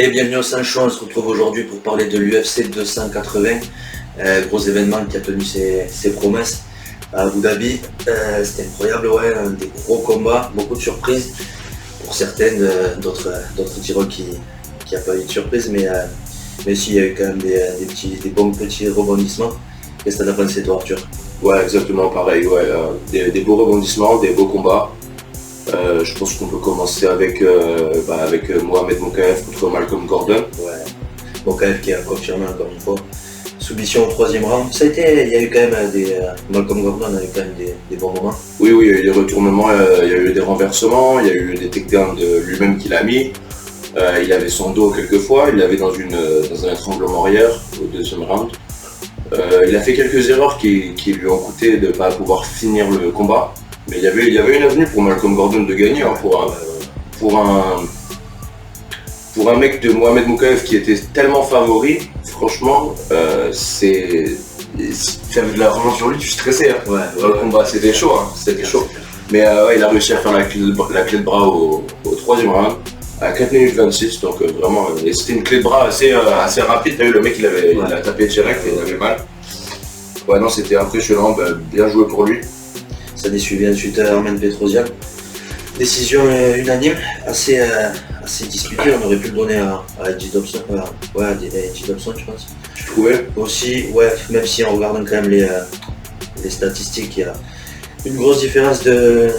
Et bienvenue au Sancho, on se retrouve aujourd'hui pour parler de l'UFC 280, gros événement qui a tenu ses promesses à Abu Dhabi. C'était incroyable, ouais, des gros combats, beaucoup de surprises pour certaines, d'autres diront qu'il n'y a pas eu de surprise, mais si, il y a eu quand même des bons petits rebondissements. Qu'est-ce que t'en as pensé toi, Arthur? Ouais, exactement pareil, ouais, des beaux rebondissements, des beaux combats. Je pense qu'on peut commencer avec Mohamed Mokaev contre Malcolm Gordon. Ouais, Mokaev qui a confirmé encore une fois. Soumission au troisième round. Il y a eu quand même Malcolm Gordon a eu quand même des bons moments. Oui, il y a eu des retournements, il y a eu des renversements, il y a eu des takedowns de lui-même qu'il a mis. Il avait son dos quelquefois, il l'avait dans un étranglement arrière au deuxième round. Il a fait quelques erreurs qui lui ont coûté de ne pas pouvoir finir le combat. Mais il y avait une avenue pour Malcolm Gordon de gagner, hein, pour un mec de Mohamed Mokaev qui était tellement favori. Franchement, j'avais de la revanche sur lui, tu stressais hein. Dans le combat, c'était chaud, hein, c'était chaud. Mais il a réussi à faire la clé de bras au troisième round à 4 minutes 26, donc vraiment, et c'était une clé de bras assez rapide. T'as vu, le mec il a tapé direct et il avait mal. Ouais, non, c'était impressionnant, bien joué pour lui. Ça a suivi ensuite Armen Petrosyan. Décision unanime, assez disputée. On aurait pu le donner à Eddie Dobson. À Eddie Dobson, je pense. Tu trouvais? Aussi, ouais, même si en regardant quand même les statistiques, il y a une grosse différence de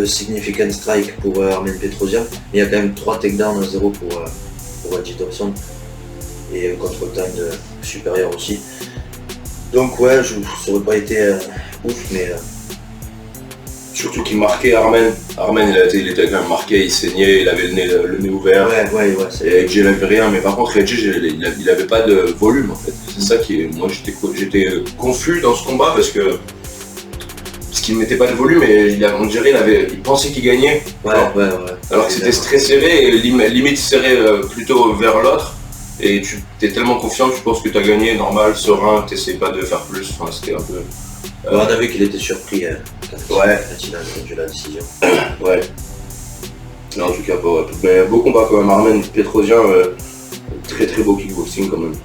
significant strike pour Armen Petrosyan. Mais il y a quand même 3 takedowns à 0 pour Eddie Dobson. Et contre time supérieur aussi. Donc ouais, ça aurait pas été ouf, mais... Surtout qu'il marquait Armen. Armen, il était quand même marqué, il saignait, il avait le nez ouvert. Ouais. Et Edge, il avait rien, mais par contre, Edge, il avait pas de volume en fait. C'est ça qui est. Moi, j'étais confus dans ce combat parce qu'il ne mettait pas de volume et on dirait il pensait qu'il gagnait. Ouais. Alors que c'était très serré et limite serré plutôt vers l'autre. Et tu es tellement confiant que tu penses que tu as gagné, normal, serein, tu n'essayes pas de faire plus. Enfin, c'était un peu. On a vu qu'il était surpris quand il a rendu la décision. Ouais. Mais en tout cas, mais beau combat quand même. Armen Petrosyan, très très beau kickboxing quand même.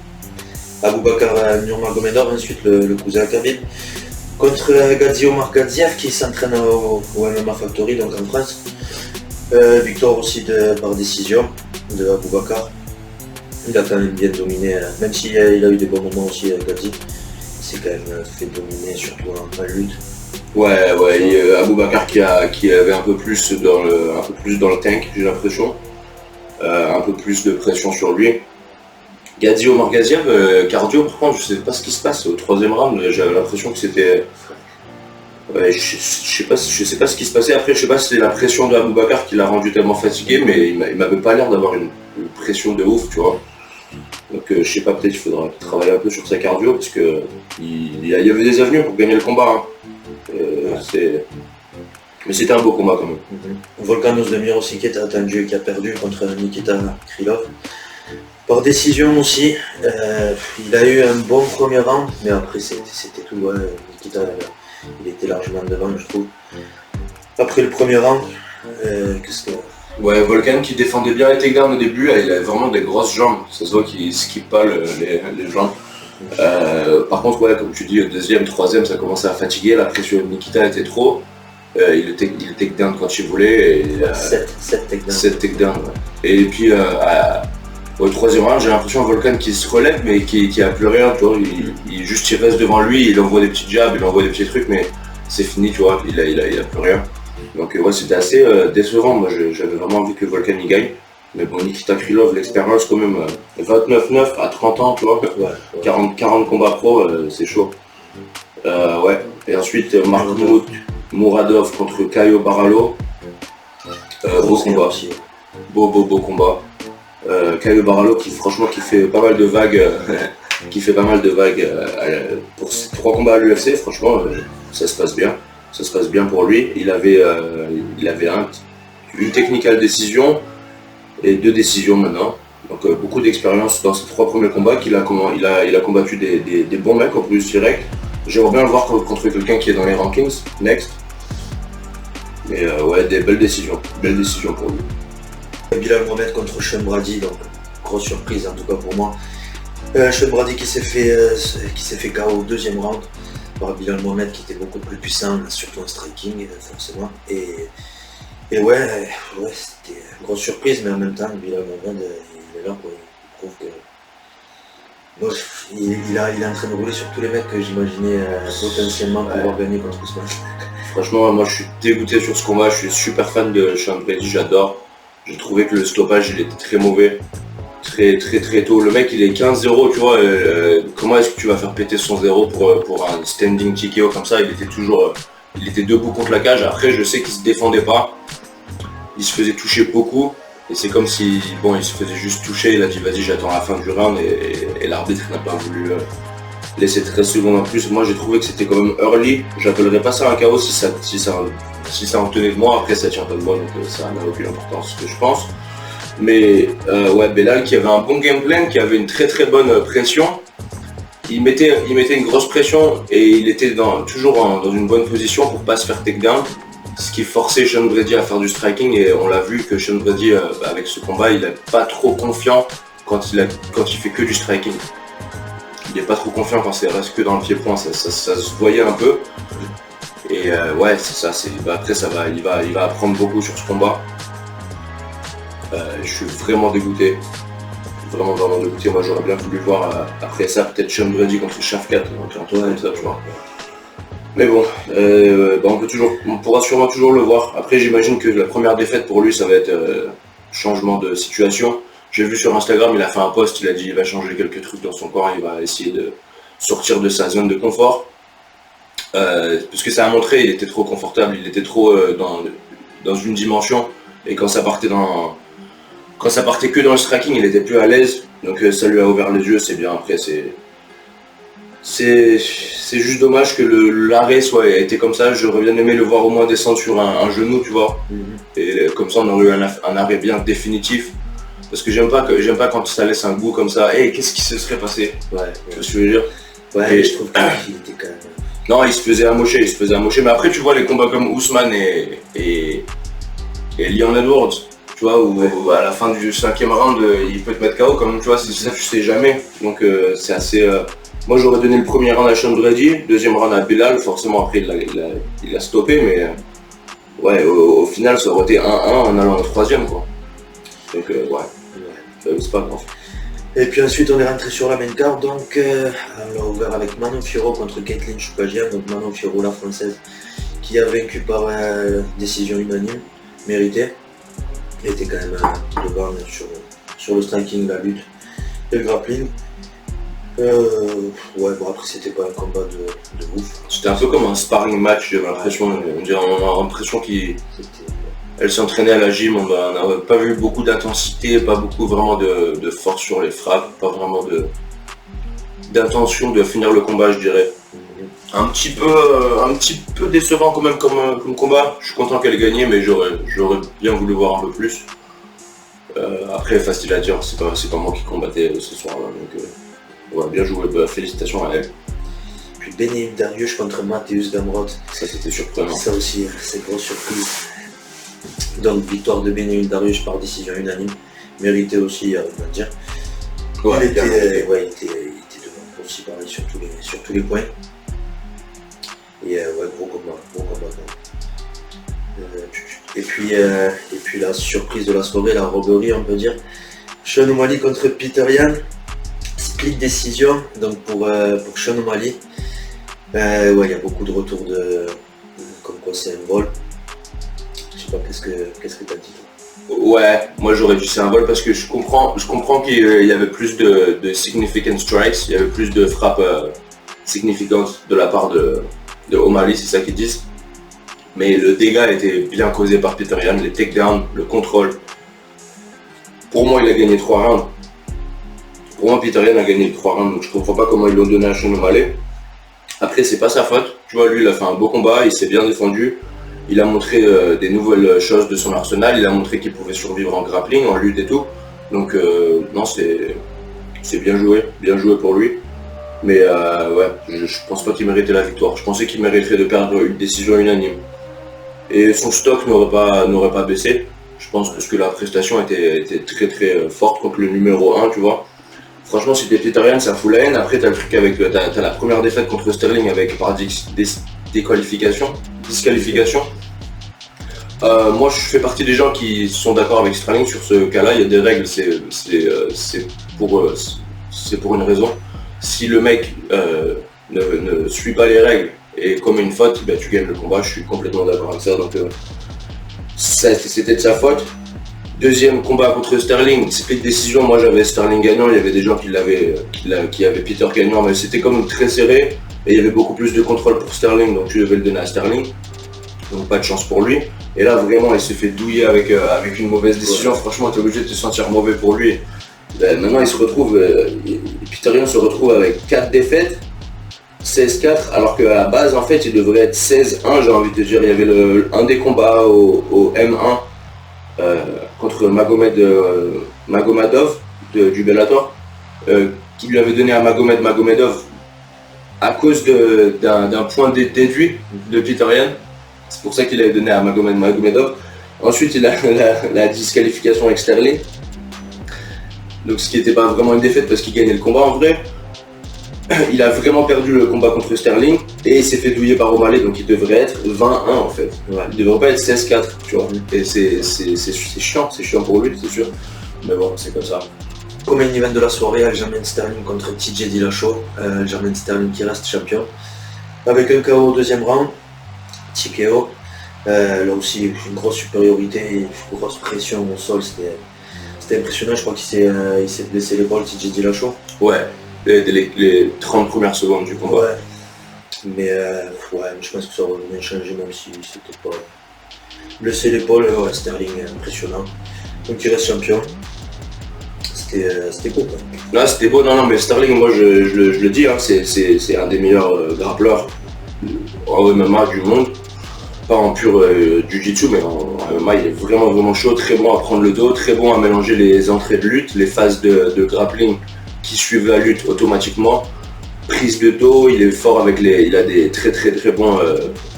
Aboubakar Nurmagomedov, ensuite le cousin Khabib, contre Gadzhi Omar Gadzhiev qui s'entraîne au MMA Factory, donc en France. Victoire aussi par décision de Aboubakar. Il a quand même bien dominé, même s'il a eu des bons moments aussi Gadzhi. Il s'est quand même fait dominer, surtout en lutte. Ouais, Aboubakar qui avait un peu plus dans le tank, j'ai l'impression. Un peu plus de pression sur lui. Gadzhi Omar Gadzhiev, cardio, par contre, je sais pas ce qui se passe au troisième round, j'avais l'impression que c'était... Ouais, je sais pas ce qui se passait. Après, je sais pas si c'est la pression de Aboubakar qui l'a rendu tellement fatigué, mais il m'avait pas l'air d'avoir une pression de ouf, tu vois. Donc je sais pas, peut-être qu'il faudra travailler un peu sur sa cardio parce que il y avait des avenues pour gagner le combat. Hein. Mais c'était un beau combat quand même. Volkan Ozdemir aussi qui était attendu et qui a perdu contre Nikita Krylov. Par décision aussi, il a eu un bon premier round, mais après c'était tout. Ouais. Nikita il était largement devant, je trouve. Après le premier round, qu'est-ce que... Ouais, Volkan qui défendait bien les takedowns au début, il avait vraiment des grosses jambes, ça se voit qu'il skippe pas les jambes. Par contre, ouais, comme tu dis, le deuxième, troisième, ça commençait à fatiguer, la pression de Nikita était trop. Il takedown quand il voulait. 7 takedowns. Ouais. Et puis au troisième round, j'ai l'impression Volkan qui se relève mais qui a plus rien, tu vois. Il reste devant lui, il envoie des petits jabs, il envoie des petits trucs, mais c'est fini, tu vois, il a plus rien. Donc ouais, c'était assez décevant. Moi j'avais vraiment envie que Volkan y gagne. Mais bon, Nikita Krylov, l'expérience quand même, 29-9 à 30 ans, tu vois, 40 combats pro, c'est chaud. Ouais. Et ensuite Makhmoud Mouradov contre Caio Barallo. Beau combat. Beau combat. Caio Barallo qui franchement qui fait pas mal de vagues. Pour ces 3 combats à l'UFC, franchement ça se passe bien. Ça se passe bien pour lui. Il avait une technical décision et 2 décisions maintenant. Donc beaucoup d'expérience dans ses 3 premiers combats. Il a combattu des bons mecs en plus direct. J'aimerais bien le voir contre quelqu'un qui est dans les rankings, next. Mais ouais, des belles décisions pour lui. Bilal Mohamed contre Sean Brady, donc grosse surprise en tout cas pour moi. Sean Brady qui s'est fait KO au deuxième round par Bilal Mohamed qui était beaucoup plus puissant, surtout en striking forcément. Et ouais, c'était une grosse surprise, mais en même temps Bilal Mohamed il est là quoi. Il prouve que bon, il est en train de rouler sur tous les mecs que j'imaginais potentiellement pouvoir gagner contre Ousmane. Franchement, moi je suis dégoûté sur ce combat, je suis super fan de Sean Brady, j'adore. J'ai trouvé que le stoppage il était très mauvais, très tôt. Le mec il est 15-0, tu vois, comment est-ce que tu vas faire péter son 0 pour un standing TKO comme ça? Il était debout contre la cage. Après je sais qu'il se défendait pas, il se faisait toucher beaucoup. Et c'est comme si, bon, il se faisait juste toucher, il a dit vas-y j'attends la fin du round et l'arbitre n'a pas voulu laisser 13 secondes en plus. Moi j'ai trouvé que c'était quand même early, j'appellerais pas ça un KO si ça en tenait de moi, après ça tient pas de moi donc ça n'a aucune importance ce que je pense. Mais ouais, Belal qui avait un bon game plan, qui avait une très bonne pression, il mettait une grosse pression et il était toujours dans une bonne position pour pas se faire takedown. Ce qui forçait Sean Brady à faire du striking et on l'a vu que Sean Brady avec ce combat il n'est pas trop confiant quand il fait que du striking. Il n'est pas trop confiant quand ça reste que dans le pied-point, ça se voyait un peu. Et ouais c'est ça, après il va apprendre beaucoup sur ce combat. Je suis vraiment dégoûté. Vraiment dégoûté. Moi j'aurais bien voulu voir après ça peut-être Sean Brady contre Shafkat, comme ça tu vois. Mais bon, on pourra sûrement toujours le voir. Après j'imagine que la première défaite pour lui ça va être changement de situation. J'ai vu sur Instagram, il a fait un post, il a dit qu'il va changer quelques trucs dans son corps, il va essayer de sortir de sa zone de confort. Parce que ça a montré, il était trop confortable, il était trop dans une dimension. Et quand ça partait que dans le striking, il était plus à l'aise. Donc ça lui a ouvert les yeux, c'est bien. Après c'est juste dommage que l'arrêt ait été comme ça. J'aurais bien aimé le voir au moins descendre sur un genou, tu vois. Et comme ça on aurait eu un arrêt bien définitif. Parce que j'aime pas quand ça laisse un goût comme ça. Hey, qu'est-ce qui se serait passé? Ouais. Tu vois ce que je veux dire? Ouais, je trouve qu'il était quand même... Non, il se faisait amocher. Mais après tu vois les combats comme Ousmane et Leon Edwards, tu vois, où à la fin du 5e round, il peut te mettre KO, comme tu vois, c'est ça, tu sais jamais. Donc c'est assez... Moi j'aurais donné le premier round à Sean Brady, deuxième round à Belal, forcément après il a stoppé, mais ouais, au final ça aurait été 1-1 en allant au troisième, quoi. Donc ouais, c'est pas grave. Et puis ensuite on est rentré sur la main card, donc on l'a ouvert avec Manon Fiorot contre Kathleen Choukagian, donc Manon Fiorot, la française, qui a vaincu par décision unanime, méritée. Elle était quand même devant sur le striking, la lutte et le grappling. Ouais, bon après c'était pas un combat de ouf. C'était un peu comme un sparring match, j'avais l'impression, on a l'impression qu'elle s'entraînait à la gym, on n'a pas vu beaucoup d'intensité, pas beaucoup vraiment de force sur les frappes, pas vraiment d'intention de finir le combat, je dirais. Un petit peu décevant quand même comme combat. Je suis content qu'elle ait gagné, mais j'aurais bien voulu voir un peu plus. Après, facile à dire, c'est pas moi qui combattais ce soir-là, donc ouais, bien joué, félicitations à elle. Puis Beneil Dariush contre Mateusz Gamrot. Ça c'était surprenant. Ça aussi, c'est une grosse surprise. Donc victoire de Beneil Dariush par décision unanime, méritée aussi, on va dire. Ouais, il était devant aussi pareil sur tous les points. Et ouais, gros combat. Et puis la surprise de la soirée, la robberie on peut dire. Sean O'Malley contre Peter Yan. Split décision, donc pour Sean O'Malley. Ouais, il y a beaucoup de retours comme quoi c'est un vol. Je sais pas, qu'est-ce que t'as dit? Ouais, moi j'aurais dit c'est un vol parce que je comprends qu'il y avait plus de significant strikes, il y avait plus de frappes significantes de la part de O'Malley, c'est ça qu'ils disent. Mais le dégât était bien causé par Peter Yan, les takedowns, le contrôle. Pour moi il a gagné 3 rounds. Pour moi Peter Yan a gagné 3 rounds, donc je comprends pas comment ils l'ont donné à Sean O'Malley. Après c'est pas sa faute, tu vois, lui il a fait un beau combat, il s'est bien défendu. Il a montré des nouvelles choses de son arsenal, il a montré qu'il pouvait survivre en grappling, en lutte et tout. Donc non, c'est bien joué pour lui. Mais ouais, je pense pas qu'il méritait la victoire. Je pensais qu'il mériterait de perdre une décision unanime. Et son stock n'aurait pas baissé. Je pense parce que la prestation était très très forte contre le numéro 1, tu vois. Franchement, si t'es Peter ça fout la haine. Après, t'as le truc avec t'as la première défaite contre Sterling avec par disqualification. Moi, je fais partie des gens qui sont d'accord avec Sterling sur ce cas-là. Il y a des règles, c'est pour une raison. Si le mec ne suit pas les règles et commet une faute, ben, tu gagnes le combat. Je suis complètement d'accord avec ça. Donc, c'était de sa faute. Deuxième combat contre Sterling, c'était une décision. Moi, j'avais Sterling gagnant. Il y avait des gens qui avaient Peter gagnant, mais c'était comme très serré. Et il y avait beaucoup plus de contrôle pour Sterling, donc tu devais le donner à Sterling. Donc pas de chance pour lui. Et là vraiment il s'est fait douiller avec une mauvaise décision. Franchement tu es obligé de te sentir mauvais pour lui. Maintenant il se retrouve, Peter Yan se retrouve avec 4 défaites, 16-4, alors qu'à la base en fait il devrait être 16-1, j'ai envie de te dire. Il y avait un des combats au M1 contre Magomedov du Bellator qui lui avait donné à Magomedov à cause d'un point déduit de Peter Yan. C'est pour ça qu'il avait donné à Magomedov. Ensuite, il a la disqualification avec Sterling. Donc, ce qui n'était pas vraiment une défaite parce qu'il gagnait le combat en vrai. Il a vraiment perdu le combat contre Sterling et il s'est fait douiller par O'Malley. Donc, il devrait être 20-1 en fait. Ouais, il ne devrait pas être 16-4, tu vois. Et c'est chiant pour lui, c'est sûr. Mais bon, c'est comme ça. Comme un event de la soirée, Aljamain Sterling contre TJ Dillashaw. Aljamain Sterling qui reste champion. Avec un KO au deuxième round. TKO. Là aussi, une grosse supériorité, une grosse pression au sol. C'était impressionnant. Je crois qu'il s'est blessé l'épaule, TJ Dillashaw. Ouais, les 30 premières secondes du combat. Ouais. Mais je pense que ça aurait bien changé, même si c'était pas blessé l'épaule. Ouais, Sterling impressionnant. Donc il reste champion. C'était beau quoi. Là c'était beau, non mais Sterling, moi je le dis, hein, c'est un des meilleurs grappleurs en MMA du monde. Pas en pur jiu-jitsu, mais en MMA il est vraiment chaud, très bon à prendre le dos, très bon à mélanger les entrées de lutte, les phases de grappling qui suivent la lutte automatiquement. Prise de dos, il est fort avec il a des très bons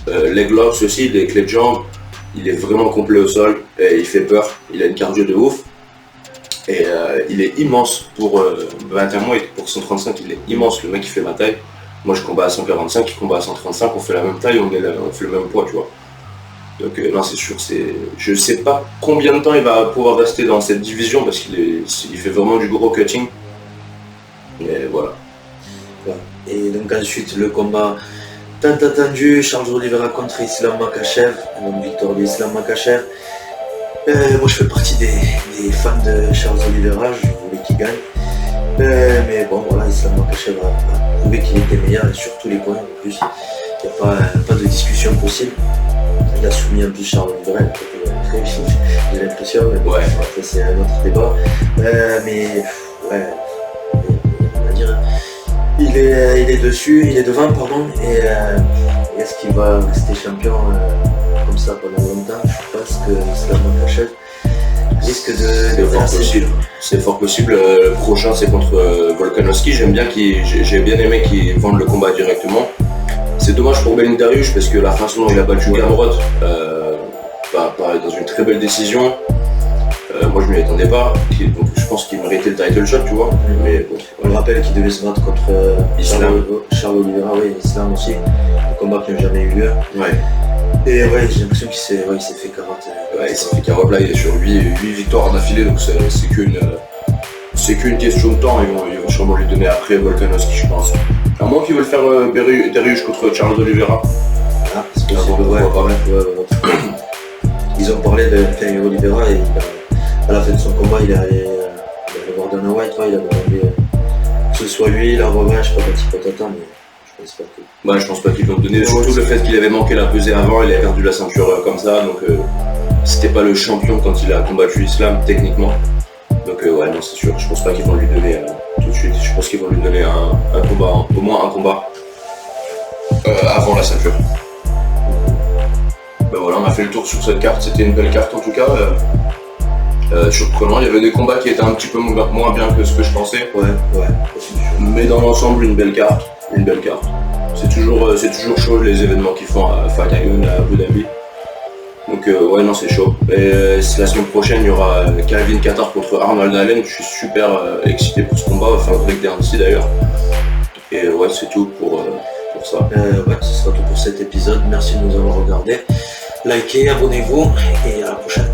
leg locks aussi, des clés de jambes. Il est vraiment complet au sol, et il fait peur, il a une cardio de ouf. Et il est immense pour 21 mois et pour 135, il est immense, le mec il fait ma taille. Moi je combats à 145, il combat à 135, on fait la même taille, on fait le même poids, tu vois. Donc non c'est sûr, je sais pas combien de temps il va pouvoir rester dans cette division parce qu'il fait vraiment du gros cutting. Et voilà. Et donc ensuite le combat tant attendu, Charles Oliveira contre Islam Makhachev, donc victoire d'Islam Makhachev. Moi je fais partie des fans de Charles Oliveira, je voulais qu'il gagne. Mais bon voilà, Islam Makhachev a prouvé qu'il était meilleur et sur tous les points en plus. Il n'y a pas de discussion possible. Il a soumis un peu Charles Oliveira, très vite, j'ai l'impression, mais bon, ça c'est un autre débat. Mais ouais, on va dire, il est dessus, il est devant pardon, et est-ce qu'il va rester champion comme ça pendant longtemps? Je pense que Islam Makhachev risque de c'est fort possible. Le prochain c'est contre Volkanovski. J'ai bien aimé qu'ils vendent le combat directement. C'est dommage pour Beneil Dariush parce que la façon dont il a battu Gamrot dans une très belle décision, moi je m'y attendais pas, donc je pense qu'il méritait le title shot, tu vois. Mais bon, on rappelle qu'il devait se battre contre Charles Oliveira, oui, Islam aussi, un combat qui n'a jamais eu lieu. Ouais. Et ouais, j'ai l'impression qu'il s'est fait carotte. Ouais, il s'est fait carotte, là il est sur 8 victoires d'affilée, donc c'est qu'une question de temps. Ils vont sûrement lui donner après Volkanovski, je pense. À moins qu'ils veulent faire Dariush contre Charles Oliveira. Ah, c'est possible, Ils ont parlé de Oliveira et à la fin de son combat, il est allé voir Dana White, il a demandé que ce soit lui, la revanche, pas petit patata, mais je pense pas que... je pense pas qu'ils l'ont donné, surtout le fait qu'il avait manqué la pesée avant, il avait perdu la ceinture comme ça, donc c'était pas le champion quand il a combattu Islam, techniquement. Donc ouais, non c'est sûr, je pense pas qu'ils vont lui donner tout de suite, je pense qu'ils vont lui donner un combat, au moins un combat avant la ceinture. Voilà, on a fait le tour sur cette carte, c'était une belle carte en tout cas. Surprenant, il y avait des combats qui étaient un petit peu moins bien que ce que je pensais. Ouais. Mais dans l'ensemble, une belle carte. C'est toujours chaud les événements qu'ils font à Fight Island, à Abu Dhabi. Donc Donc ouais, non, c'est chaud. Et la semaine prochaine, il y aura Calvin Kattar contre Arnold Allen. Je suis super excité pour ce combat, enfin breakdown aussi d'ailleurs. Et ouais, c'est tout pour ça. Ouais, ce sera tout pour cet épisode. Merci de nous avoir regardés. Likez, abonnez-vous et à la prochaine.